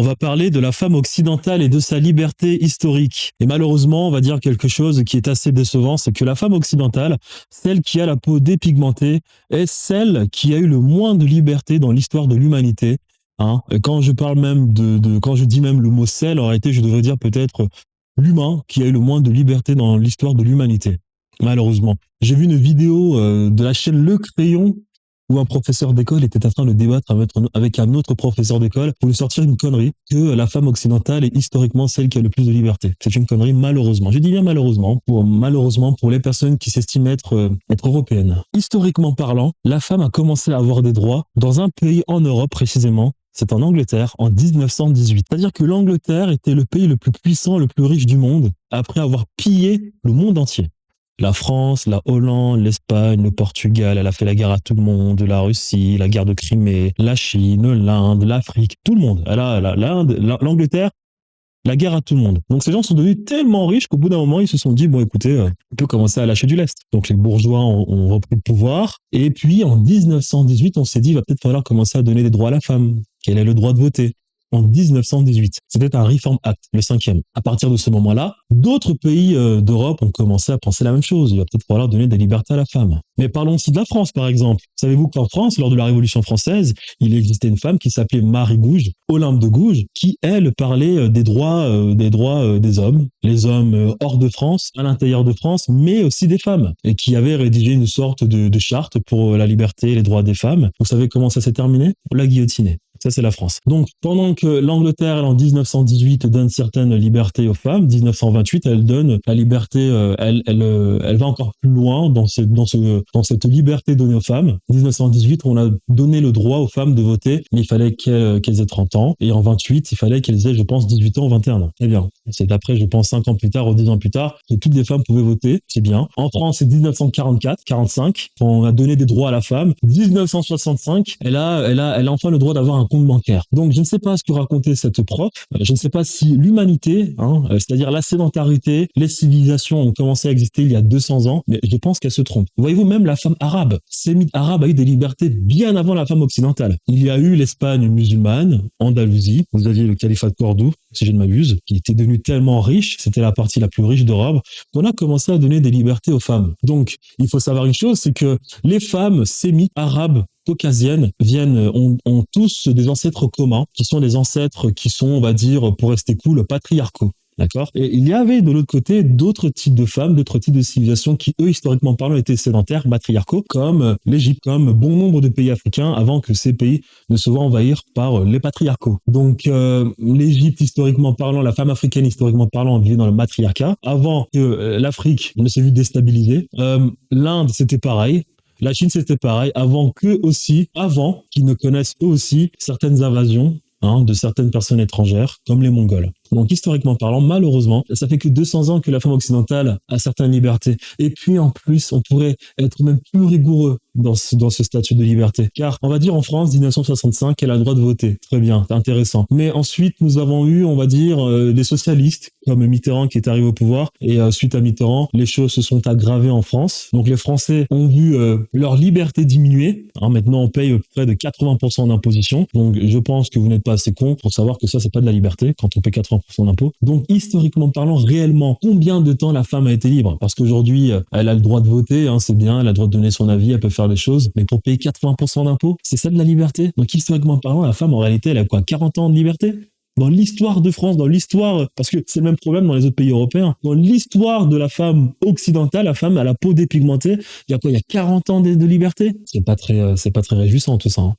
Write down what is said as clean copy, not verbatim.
On va parler de la femme occidentale et de sa liberté historique. Et malheureusement, on va dire quelque chose qui est assez décevant, c'est que la femme occidentale, celle qui a la peau dépigmentée, est celle qui a eu le moins de liberté dans l'histoire de l'humanité. Hein. Et quand je parle même quand je dis même le mot celle, en réalité, je devrais dire peut-être l'humain qui a eu le moins de liberté dans l'histoire de l'humanité. Malheureusement. J'ai vu une vidéo de la chaîne Le Crayon où un professeur d'école était en train de débattre avec un autre professeur d'école pour lui sortir une connerie que la femme occidentale est historiquement celle qui a le plus de liberté. C'est une connerie, malheureusement. Je dis bien malheureusement pour les personnes qui s'estiment être européennes. Historiquement parlant, la femme a commencé à avoir des droits dans un pays en Europe précisément. C'est en Angleterre, en 1918. C'est-à-dire que l'Angleterre était le pays le plus puissant, le plus riche du monde, après avoir pillé le monde entier. La France, la Hollande, l'Espagne, le Portugal, elle a fait la guerre à tout le monde, la Russie, la guerre de Crimée, la Chine, l'Inde, l'Afrique, tout le monde. L'Angleterre, la guerre à tout le monde. Donc ces gens sont devenus tellement riches qu'au bout d'un moment, ils se sont dit, bon écoutez, on peut commencer à lâcher du lest. Donc les bourgeois ont repris le pouvoir. Et puis en 1918, on s'est dit, il va peut-être falloir commencer à donner des droits à la femme. Quel est le droit de voter ? En 1918. C'était un Reform Act, le 5e. À partir de ce moment-là, d'autres pays d'Europe ont commencé à penser la même chose. Il va peut-être falloir donner des libertés à la femme. Mais parlons aussi de la France, par exemple. Savez-vous qu'en France, lors de la Révolution française, il existait une femme qui s'appelait Marie Gouge, Olympe de Gouges, qui, elle, parlait des droits des hommes, les hommes hors de France, à l'intérieur de France, mais aussi des femmes, et qui avait rédigé une sorte de charte pour la liberté et les droits des femmes. Vous savez comment ça s'est terminé ? On l'a guillotinée. Ça, c'est la France. Donc, pendant que l'Angleterre, en 1918, donne certaines libertés aux femmes, 1928, elle donne la liberté, elle va encore plus loin dans cette liberté donnée aux femmes. 1918, on a donné le droit aux femmes de voter, mais il fallait qu'elles aient 30 ans. Et en 28, il fallait qu'elles aient, je pense, 18 ans ou 21 ans. Eh bien, c'est après, je pense, 5 ans plus tard ou 10 ans plus tard, que toutes les femmes pouvaient voter. C'est bien. En France, c'est 1944, 45, on a donné des droits à la femme. 1965, elle a enfin le droit d'avoir un compte bancaire. Donc, je ne sais pas ce que racontait cette prof. Je ne sais pas si l'humanité, c'est-à-dire la sédentarité, les civilisations ont commencé à exister il y a 200 ans, mais je pense qu'elle se trompe. Voyez-vous, même la femme arabe, sémite arabe a eu des libertés bien avant la femme occidentale. Il y a eu l'Espagne musulmane, Andalousie, vous aviez le califat de Cordoue, si je ne m'abuse, qui était devenu tellement riche, c'était la partie la plus riche d'Europe, qu'on a commencé à donner des libertés aux femmes. Donc, il faut savoir une chose, c'est que les femmes sémites arabes caucasiennes ont tous des ancêtres communs, qui sont des ancêtres qui sont, on va dire, pour rester cool, patriarcaux. D'accord ? Et il y avait de l'autre côté d'autres types de femmes, d'autres types de civilisations qui, eux, historiquement parlant, étaient sédentaires, matriarcaux, comme l'Égypte, comme bon nombre de pays africains, avant que ces pays ne se voient envahir par les patriarcaux. Donc, l'Égypte, historiquement parlant, la femme africaine, historiquement parlant, vivait dans le matriarcat, avant que l'Afrique ne se vue déstabilisée. L'Inde, c'était pareil. La Chine, c'était pareil, avant qu'ils ne connaissent eux aussi certaines invasions de certaines personnes étrangères, comme les Mongols. Donc, historiquement parlant, malheureusement, ça fait que 200 ans que la femme occidentale a certaines libertés. Et puis, en plus, on pourrait être même plus rigoureux dans ce statut de liberté. Car, on va dire en France, 1965, elle a le droit de voter. Très bien, c'est intéressant. Mais ensuite, nous avons eu, on va dire, des socialistes, comme Mitterrand qui est arrivé au pouvoir. Et suite à Mitterrand, les choses se sont aggravées en France. Donc, les Français ont vu leur liberté diminuer. Maintenant, on paye près de 80% d'imposition. Donc, je pense que vous n'êtes pas assez con pour savoir que ça, c'est pas de la liberté, quand on paie 80% d'impôts. Donc, historiquement parlant, réellement, combien de temps la femme a été libre ? Parce qu'aujourd'hui, elle a le droit de voter, c'est bien, elle a le droit de donner son avis, elle peut faire des choses, mais pour payer 80% d'impôts, c'est ça de la liberté ? Donc, historiquement parlant, la femme, en réalité, elle a quoi ? 40 ans de liberté ? Dans l'histoire de France, parce que c'est le même problème dans les autres pays européens, dans l'histoire de la femme occidentale, la femme à la peau dépigmentée, il y a quoi ? Il y a 40 ans de liberté ? C'est pas très réjouissant tout ça.